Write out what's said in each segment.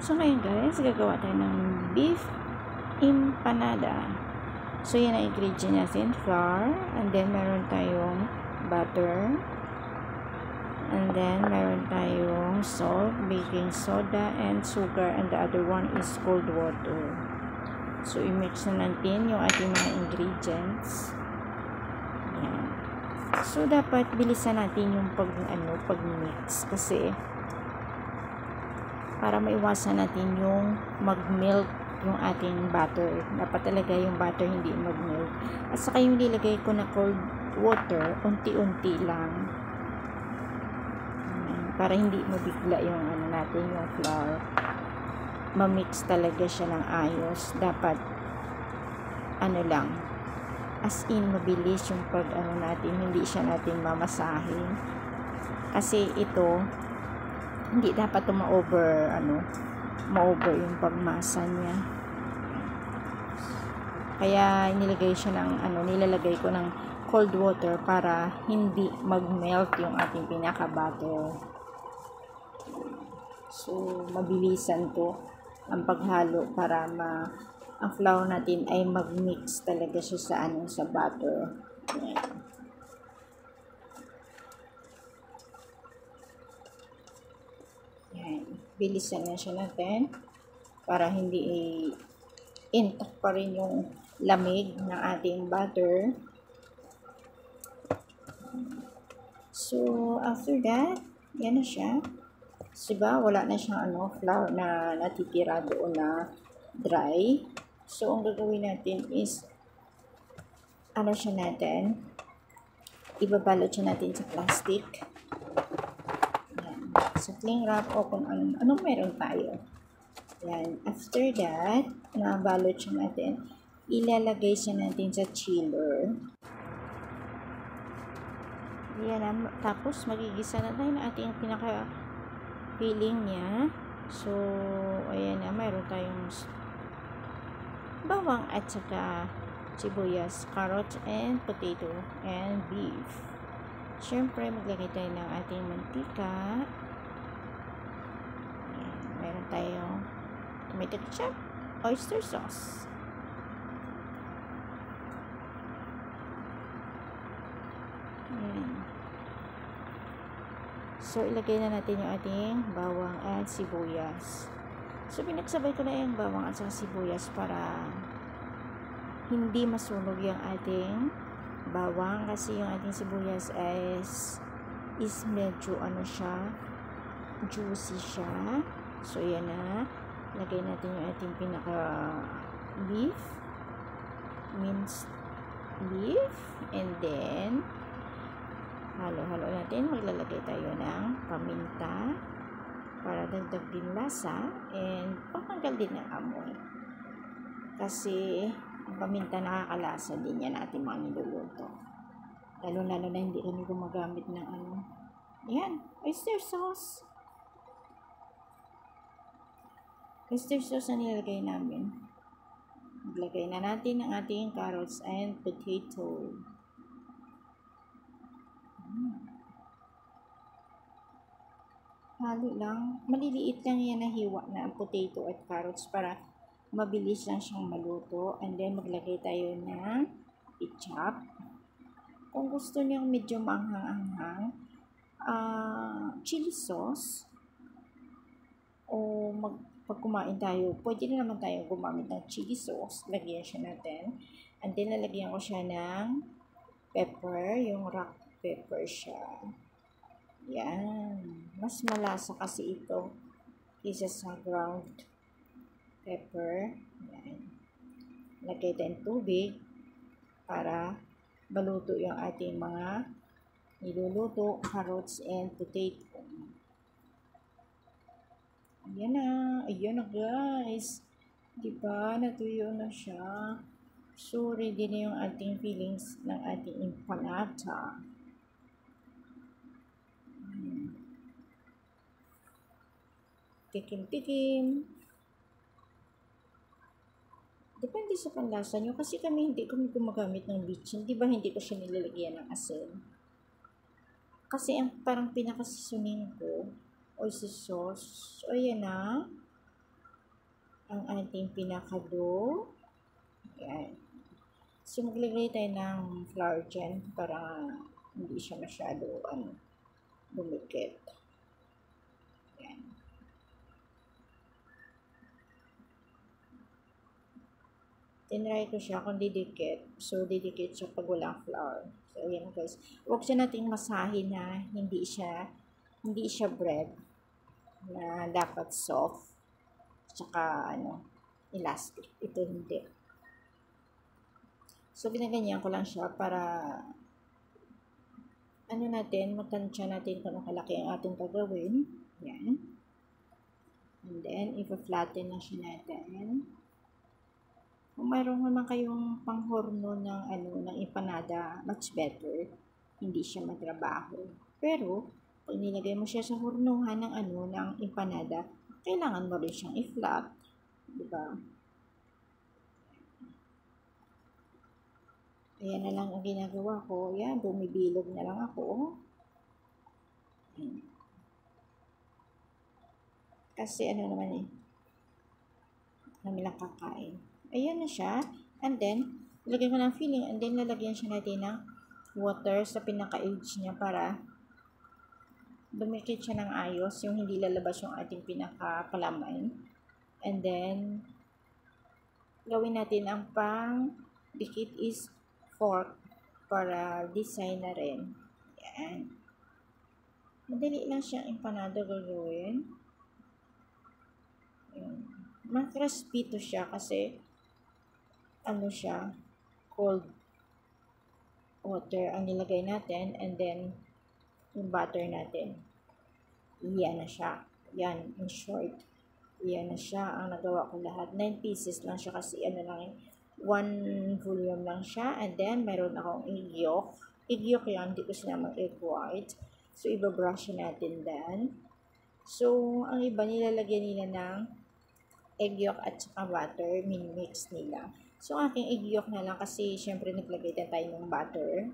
So ngayon guys, gagawa tayo ng beef empanada. So yan ang ingredient natin, flour, and then meron tayong butter, and then meron tayong salt, baking soda, and sugar, and the other one is cold water. So i-mix na natin yung ating mga ingredients. Yan. So dapat bilisan natin yung pag-mix kasi para maiwasan natin yung mag-melt yung ating butter. Dapat talaga yung butter hindi mag-melt. At saka yung nilagay ko na cold water, unti-unti lang. Para hindi mabigla yung natin, yung flour. Ma-mix talaga siya ng ayos. Dapat lang, as in mabilis yung pag natin, hindi siya natin mamasahin. Kasi ito, hindi dapat ma-over yung pagmasa niya. Kaya nilalagay ko ng cold water para hindi mag-melt yung ating pinaka-butter. So mabilisan to ang paghalo para ang flour natin ay mag-mix talaga siya sa butter. Ayan. Bilisan na siya natin para hindi intact pa rin yung lamig ng ating butter. So after that, yan na siya. Diba, wala na siyang flour na natitira doon na dry. So ang gagawin natin is ibabalot siya natin sa plastic. Sa cling wrap o kung anong meron tayo. Yan. After that, nabalot siya natin. Ilalagay siya natin sa chiller. Yan. Tapos, magigisa na tayo ng ating pinaka-filling niya. So, ayan na. Mayroon tayong bawang at saka sibuyas, carrots, and potato, and beef. Siyempre, maglagay tayo ng ating mantika. Meron tayong tomato ketchup, oyster sauce. Ayan. So, ilagay na natin yung ating bawang at sibuyas. So, pinagsabay ko na yung bawang at sibuyas para hindi masunog yung ating bawang kasi yung ating sibuyas is medyo juicy siya. So, yan na. Lagay natin yung ating pinaka-beef. Minced beef. And then, halo-halo natin. Maglalagay tayo ng paminta para dagdag din lasa and pangtanggal din ng amoy. Kasi, ang paminta nakakalasa din yan ating mga niluluto. Lalo-lalo na hindi kami gumagamit ng yan, oyster sauce. Oyster sauce na nilalagay namin. Maglagay na natin ang ating carrots and potato. Halo lang. Maliliit lang yan na hiwa na ang potato at carrots para mabilis lang siyang maluto. And then, maglagay tayo ng ketchup. Kung gusto niyo medyo maanghang-anghang, chili sauce, o pag kumain tayo, pwede na naman tayo gumamit ng chili sauce. Lagyan siya natin. And then, lalagyan ko siya ng pepper. Yung rock pepper siya. Yan. Mas malasa kasi ito kaysa sa ground pepper. Yan. Lagay tayong tubig para maluto yung ating mga niluluto, carrots and potato. Ayan na guys. Diba? Natuyo na siya. So, ready na yung ating fillings ng ating empanada. Tikim-tikim. Depende sa panlasa nyo. Kasi hindi kami gumagamit ng bitchin. Diba hindi ko siya nilalagyan ng asin? Kasi ang parang pinakasisoning ko oyster sauce. So, ayan na. ang ating pinaka-dough. Ayan. So, maglagay tayo ng flour dyan para hindi siya masyado dumikit. Ayan. Tinry ko siya kung didikit. So, didikit siya pag walang flour. So, ayan guys. Huwag siya nating masahin na hindi siya bread na dapat soft. Tsaka, elastic. Ito hindi. So, ginaganyan ko lang siya para matansya natin kung kalaki ang ating gagawin. Yan. And then, ipa-flatten na siya natin. Kung mayroon naman kayong panghorno ng empanada, much better. Hindi siya matrabaho. Pero, pag nilagay mo siya sa hornuhan ng empanada, kailangan mo rin siyang i-flat. Diba? Ayan na lang ang ginagawa ko. Ayan, bumibilog na lang ako. Ayan. Kasi kami lang kakain. Ayan na siya. And then, lagyan ko ng filling. And then, lalagyan siya natin ng water sa pinaka-edge niya para dumikit siya ng ayos. Yung hindi lalabas yung ating pinaka-palaman. And then, gawin natin ang pang-dikit is fork para design na rin. Yan. Madali lang siyang empanada gagawin. Ma-crispy to siya kasi cold water ang nilagay natin and then yung butter natin. Yan na siya. Yan, in short. Yan na siya. Ang nagawa ko lahat. 9 pieces lang siya kasi 1 volume lang siya. And then, meron akong egg yolk. Egg yolk yan, hindi ko sinamang egg white. So, ibabrush natin dan. So, ang iba nilalagyan nila ng egg yolk at saka butter. Min-mix nila. So, aking egg yolk na lang kasi syempre naglagay na tayo ng butter.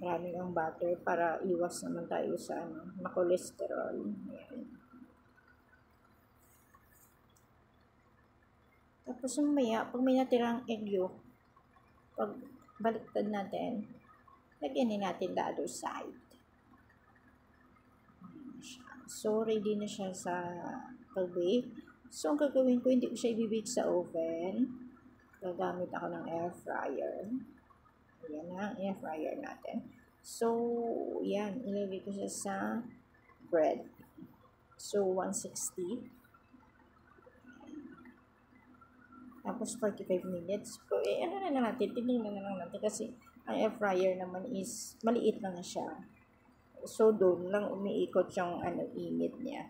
Maraming ang butter para iwas naman tayo sa makolesterol. Ayan. Tapos mamaya, pag may natirang egg yolk, pag baliktad natin, lagyan din natin the other side. So, ready na siya sa pag-bake. So, ang gagawin ko, hindi ko siya ibibake sa oven. Gagamit ako ng air fryer. Ayan na, air fryer natin. So, yan, ilagay ko siya sa bread. So, 160. Tapos 45 minutes. Na lang natin, tingnan na lang natin kasi ang air fryer naman is maliit lang na siya. So, doon lang umiikot yung init niya.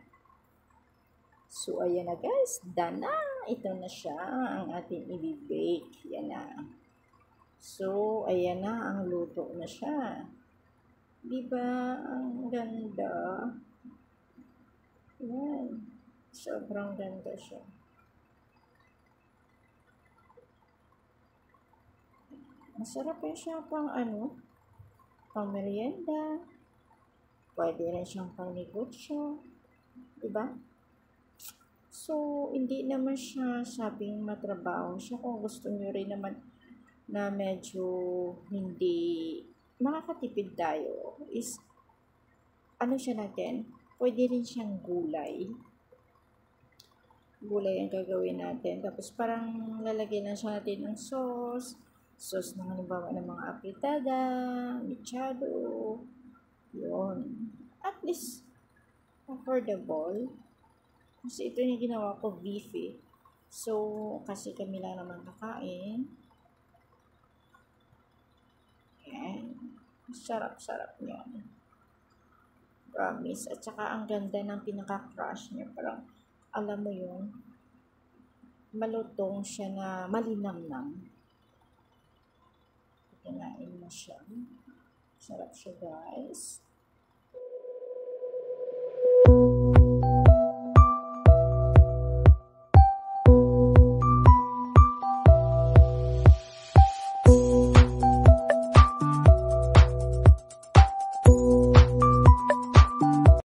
So, ayan na guys, done na. Ito na siya, ang ating i-bake. Yan na. So, ayan na, ang luto na siya. Diba? Ang ganda. Yan. Sobrang ganda siya. Masarap yan siya pang pang merienda. Pwede rin siyang pang negosyo. Diba? So, hindi naman siya sabing matrabaho siya. Kung gusto nyo rin naman na medyo hindi makakatipid tayo is siya natin, pwede rin siyang gulay. Gulay ang gagawin natin. Tapos parang lalagyan lang siya natin ng sauce ng halimbawa ng mga apritada, mechado, yun. At least, affordable. Kasi ito yung ginawa ko, beef eh. So, kasi kami lang naman kakain. Ayan. Sarap-sarap niya. Promise. At saka ang ganda ng pinaka-crush niya. Parang, alam mo yun, malutong siya na malinamnam. Kinain mo siya. Sarap siya guys.